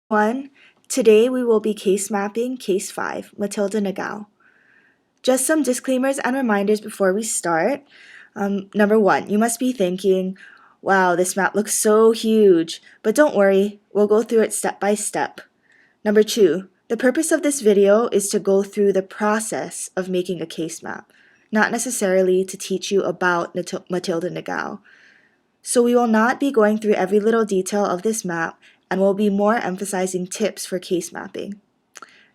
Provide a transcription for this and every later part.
1. Today we will be case mapping Case 5, Matilda Nagao. Just some disclaimers and reminders before we start. Number 1, you must be thinking, wow, this map looks so huge, but don't worry, we'll go through it step by step. Number 2, the purpose of this video is to go through the process of making a case map, not necessarily to teach you about Matilda Nagao. So we will not be going through every little detail of this map, and we'll be more emphasizing tips for case mapping.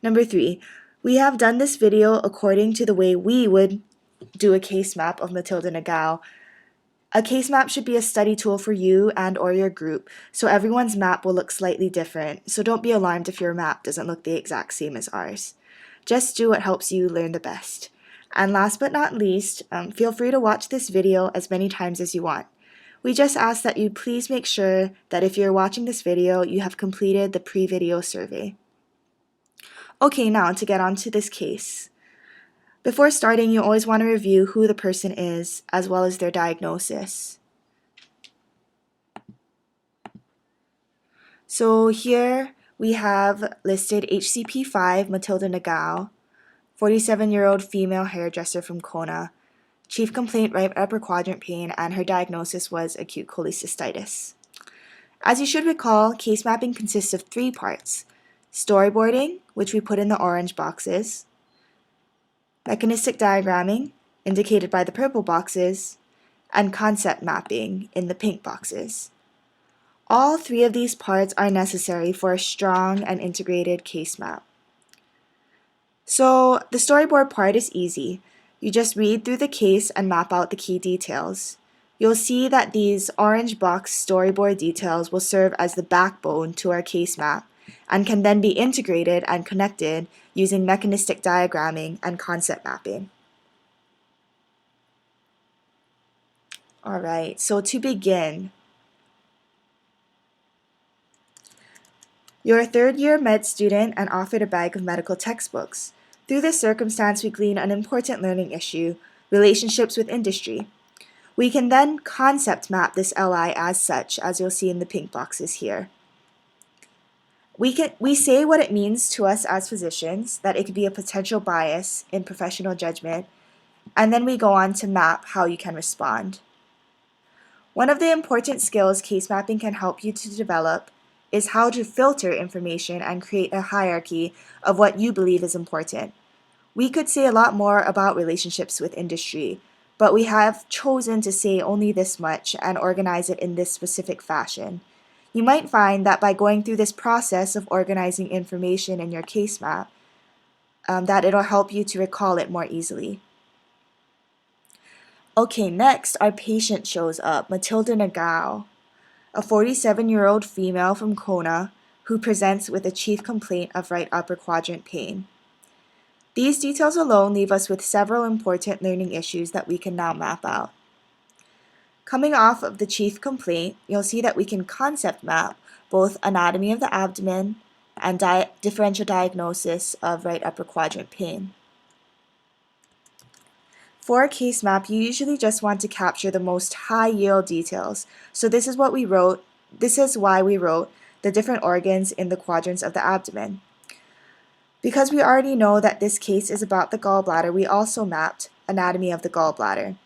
Number 3, we have done this video according to the way we would do a case map of Matilda Nagao. A case map should be a study tool for you and or your group, so everyone's map will look slightly different, so don't be alarmed if your map doesn't look the exact same as ours. Just do what helps you learn the best. And last but not least, feel free to watch this video as many times as you want. We just ask that you please make sure that if you're watching this video, you have completed the pre-video survey. Okay, now to get on to this case. Before starting, you always want to review who the person is, as well as their diagnosis. So here we have listed HCP5 Matilda Nagao, 47-year-old female hairdresser from Kona, chief complaint right upper quadrant pain, and her diagnosis was acute cholecystitis. As you should recall, case mapping consists of 3 parts: storyboarding, which we put in the orange boxes, mechanistic diagramming, indicated by the purple boxes, and concept mapping in the pink boxes. All 3 of these parts are necessary for a strong and integrated case map. So the storyboard part is easy. You just read through the case and map out the key details. You'll see that these orange box storyboard details will serve as the backbone to our case map and can then be integrated and connected using mechanistic diagramming and concept mapping. Alright, so to begin, you're a third-year med student and offered a bag of medical textbooks. Through this circumstance, we glean an important learning issue: relationships with industry. We can then concept map this LI as such, as you'll see in the pink boxes here. We say what it means to us as physicians, that it could be a potential bias in professional judgment, and then we go on to map how you can respond. One of the important skills case mapping can help you to develop is how to filter information and create a hierarchy of what you believe is important. We could say a lot more about relationships with industry, but we have chosen to say only this much and organize it in this specific fashion. You might find that by going through this process of organizing information in your case map, that it'll help you to recall it more easily. Okay, next our patient shows up, Matilda Nagao, a 47-year-old female from Kona who presents with a chief complaint of right upper quadrant pain. These details alone leave us with several important learning issues that we can now map out. Coming off of the chief complaint, you'll see that we can concept map both anatomy of the abdomen and differential diagnosis of right upper quadrant pain. For a case map, you usually just want to capture the most high-yield details, so this is why we wrote the different organs in the quadrants of the abdomen. Because we already know that this case is about the gallbladder, we also mapped anatomy of the gallbladder.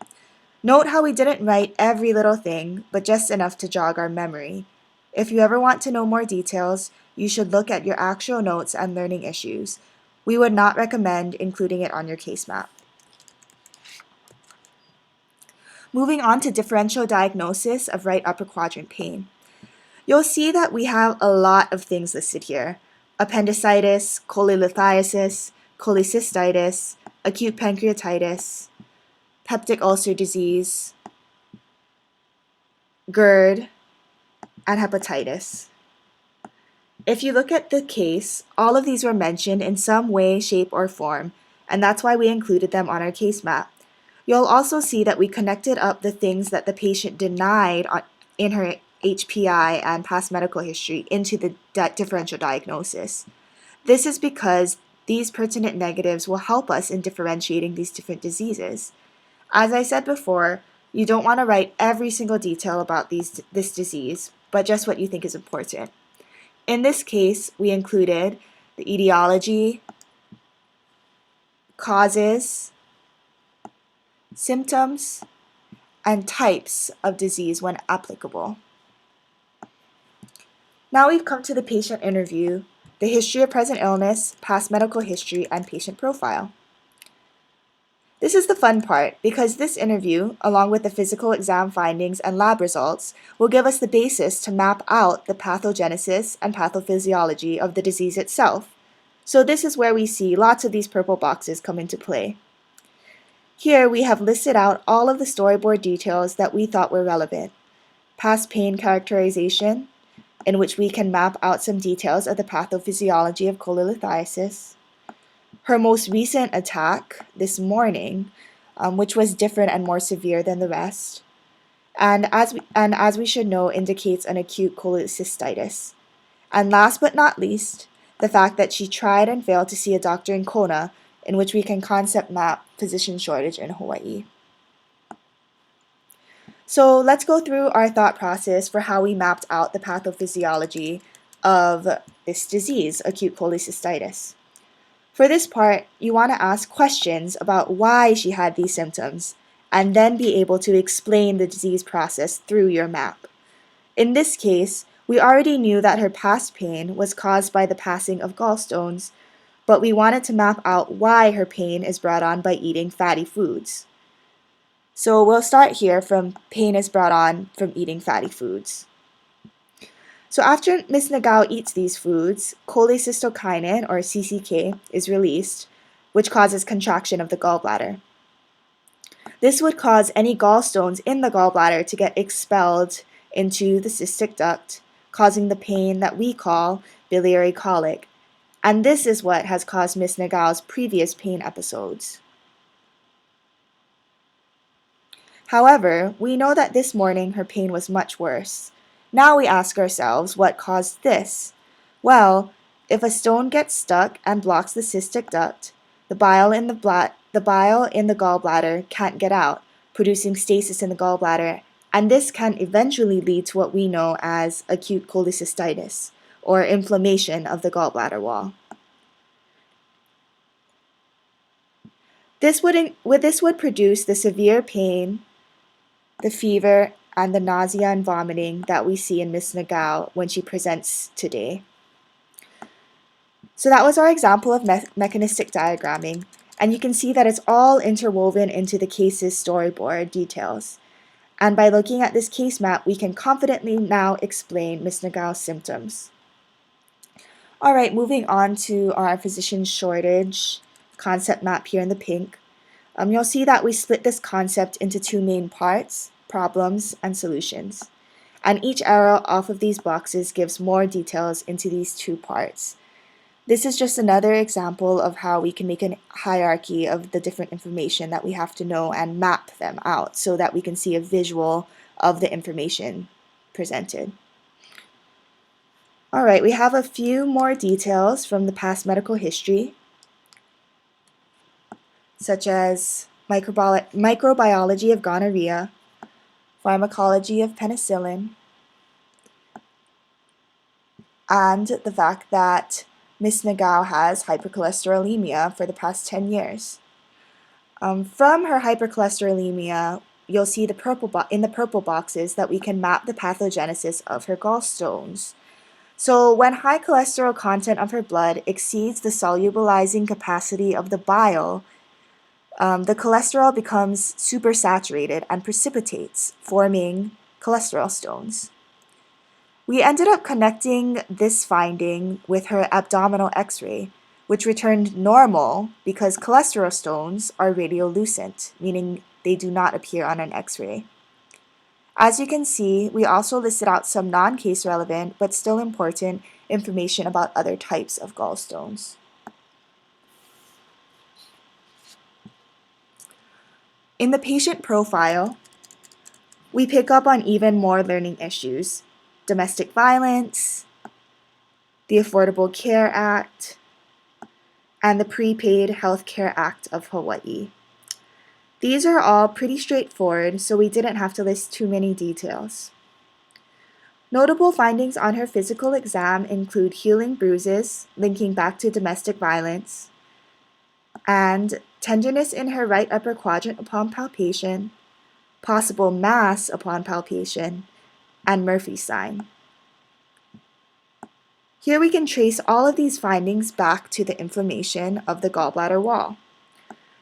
Note how we didn't write every little thing, but just enough to jog our memory. If you ever want to know more details, you should look at your actual notes and learning issues. We would not recommend including it on your case map. Moving on to differential diagnosis of right upper quadrant pain. You'll see that we have a lot of things listed here: appendicitis, cholelithiasis, cholecystitis, acute pancreatitis, peptic ulcer disease, GERD, and hepatitis. If you look at the case, all of these were mentioned in some way, shape, or form, and that's why we included them on our case map. You'll also see that we connected up the things that the patient denied in her HPI and past medical history into the differential diagnosis. This is because these pertinent negatives will help us in differentiating these different diseases. As I said before, you don't want to write every single detail about this disease, but just what you think is important. In this case, we included the etiology, causes, symptoms, and types of disease when applicable. Now we've come to the patient interview, the history of present illness, past medical history, and patient profile. This is the fun part because this interview, along with the physical exam findings and lab results, will give us the basis to map out the pathogenesis and pathophysiology of the disease itself. So this is where we see lots of these purple boxes come into play. Here we have listed out all of the storyboard details that we thought were relevant. Past pain characterization, in which we can map out some details of the pathophysiology of cholelithiasis. Her most recent attack this morning, which was different and more severe than the rest, and as we should know, indicates an acute cholecystitis. And last but not least, the fact that she tried and failed to see a doctor in Kona, in which we can concept map physician shortage in Hawaii. So let's go through our thought process for how we mapped out the pathophysiology of this disease, acute cholecystitis. For this part, you want to ask questions about why she had these symptoms, and then be able to explain the disease process through your map. In this case, we already knew that her past pain was caused by the passing of gallstones, but we wanted to map out why her pain is brought on by eating fatty foods. So we'll start here from pain is brought on from eating fatty foods. So after Ms. Nagao eats these foods, cholecystokinin, or CCK, is released, which causes contraction of the gallbladder. This would cause any gallstones in the gallbladder to get expelled into the cystic duct, causing the pain that we call biliary colic. And this is what has caused Ms. Nagao's previous pain episodes. However, we know that this morning her pain was much worse. Now we ask ourselves, what caused this? Well, if a stone gets stuck and blocks the cystic duct, the bile in the gallbladder can't get out, producing stasis in the gallbladder, and this can eventually lead to what we know as acute cholecystitis, or inflammation of the gallbladder wall. This would produce the severe pain, the fever, and the nausea and vomiting that we see in Ms. Nagao when she presents today. So that was our example of mechanistic diagramming, and you can see that it's all interwoven into the case's storyboard details. And by looking at this case map, we can confidently now explain Ms. Nagao's symptoms. All right, moving on to our physician shortage concept map here in the pink. You'll see that we split this concept into two main parts: problems and solutions. And each arrow off of these boxes gives more details into these two parts. This is just another example of how we can make a hierarchy of the different information that we have to know and map them out so that we can see a visual of the information presented. All right, we have a few more details from the past medical history, such as microbiology of gonorrhea, pharmacology of penicillin, and the fact that Ms. Nagao has hypercholesterolemia for the past 10 years. From her hypercholesterolemia, you'll see in the purple boxes that we can map the pathogenesis of her gallstones. So when high cholesterol content of her blood exceeds the solubilizing capacity of the bile, the cholesterol becomes supersaturated and precipitates, forming cholesterol stones. We ended up connecting this finding with her abdominal x-ray, which returned normal because cholesterol stones are radiolucent, meaning they do not appear on an x-ray. As you can see, we also listed out some non-case relevant but still important information about other types of gallstones. In the patient profile, we pick up on even more learning issues: domestic violence, the Affordable Care Act, and the Prepaid Health Care Act of Hawaii. These are all pretty straightforward, so we didn't have to list too many details. Notable findings on her physical exam include healing bruises, linking back to domestic violence, and tenderness in her right upper quadrant upon palpation, possible mass upon palpation, and Murphy's sign. Here we can trace all of these findings back to the inflammation of the gallbladder wall.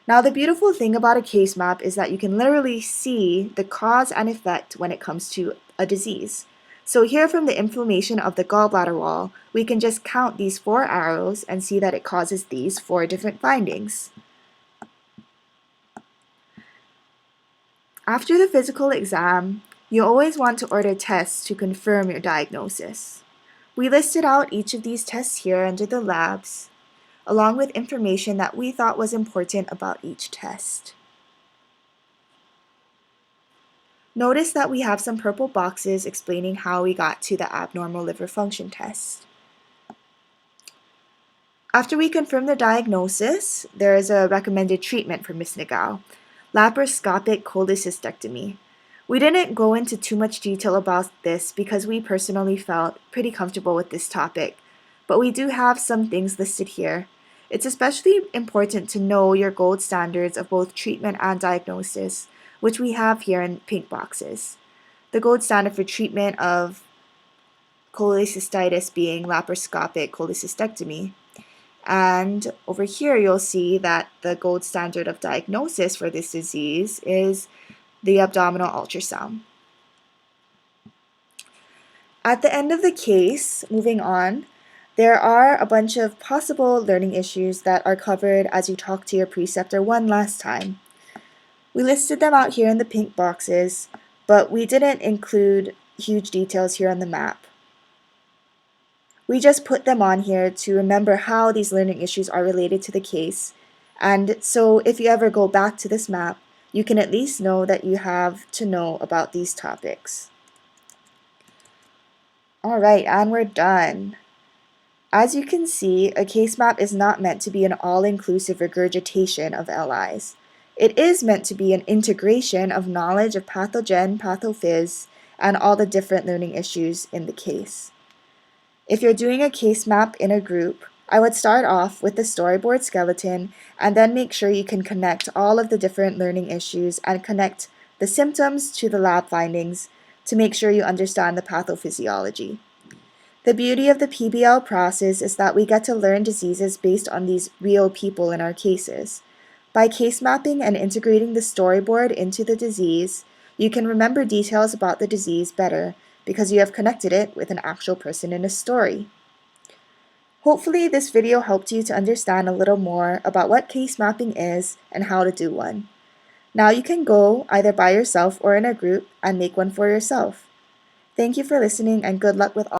Now, the beautiful thing about a case map is that you can literally see the cause and effect when it comes to a disease. So here from the inflammation of the gallbladder wall, we can just count these 4 arrows and see that it causes these 4 different findings. After the physical exam, you always want to order tests to confirm your diagnosis. We listed out each of these tests here under the labs, along with information that we thought was important about each test. Notice that we have some purple boxes explaining how we got to the abnormal liver function test. After we confirm the diagnosis, there is a recommended treatment for Miss Nagao, laparoscopic cholecystectomy. We didn't go into too much detail about this because we personally felt pretty comfortable with this topic, but we do have some things listed here. It's especially important to know your gold standards of both treatment and diagnosis, which we have here in pink boxes. The gold standard for treatment of cholecystitis being laparoscopic cholecystectomy. And over here, you'll see that the gold standard of diagnosis for this disease is the abdominal ultrasound. At the end of the case, moving on, there are a bunch of possible learning issues that are covered as you talk to your preceptor one last time. We listed them out here in the pink boxes, but we didn't include huge details here on the map. We just put them on here to remember how these learning issues are related to the case, and so if you ever go back to this map, you can at least know that you have to know about these topics. Alright, and we're done. As you can see, a case map is not meant to be an all-inclusive regurgitation of LIs. It is meant to be an integration of knowledge of pathogen, pathophys, and all the different learning issues in the case. If you're doing a case map in a group, I would start off with the storyboard skeleton and then make sure you can connect all of the different learning issues and connect the symptoms to the lab findings to make sure you understand the pathophysiology. The beauty of the PBL process is that we get to learn diseases based on these real people in our cases. By case mapping and integrating the storyboard into the disease, you can remember details about the disease better because you have connected it with an actual person in a story. Hopefully this video helped you to understand a little more about what case mapping is and how to do one. Now you can go either by yourself or in a group and make one for yourself. Thank you for listening and good luck with all